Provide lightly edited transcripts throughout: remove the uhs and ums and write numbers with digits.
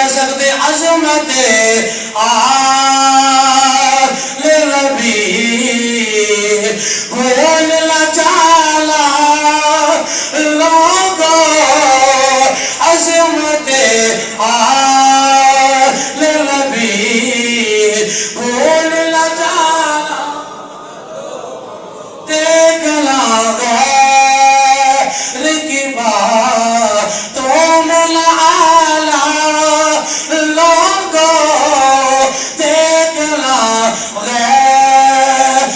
کہہ سکتے عظمت آل نبی بھول نہ جانا لوگوں عظمت آل نبی بھول نہ جانا دیکھنا غیر کی باتوں میں نہ آنا لوگوں دیکھنا غیر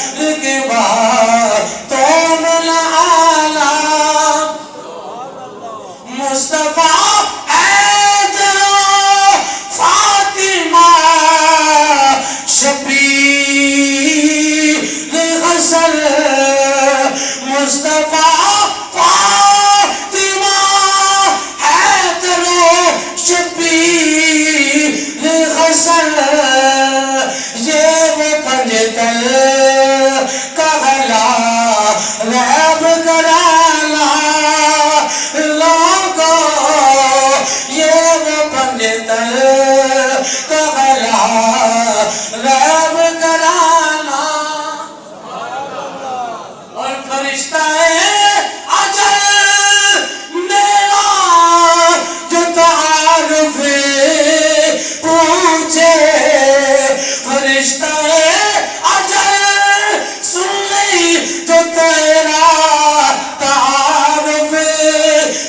کی باتوں میں نہ آنا مصطفیٰ حیدر فاطمہ شبیر غسل مصطفیٰ فاطمہ حیدر شبیر غسل یہ وہ پنجتل کا غلا غیب کرانا لوگوں یہ وہ پنجتل کا غلا غیب کرانا اور فرشتہ اجل میرا جو تعارف پوچھے فرشتہ اجل سن لی جو تیرا تعارف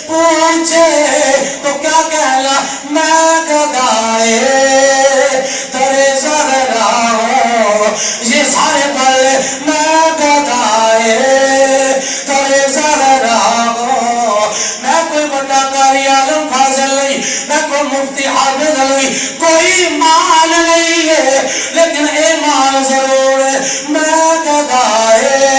پوچھے تو کیا کہنا میں گدائے در زہرا ہوں یہ سارے پل میں گدائے در زہرا ہوں میں کوئی بڑا قاری عالم فاضل نہیں میں کوئی مفتی حافظ نہیں کوئی مال نہیں ہے لیکن ایمان ضرور ہے میں گدائے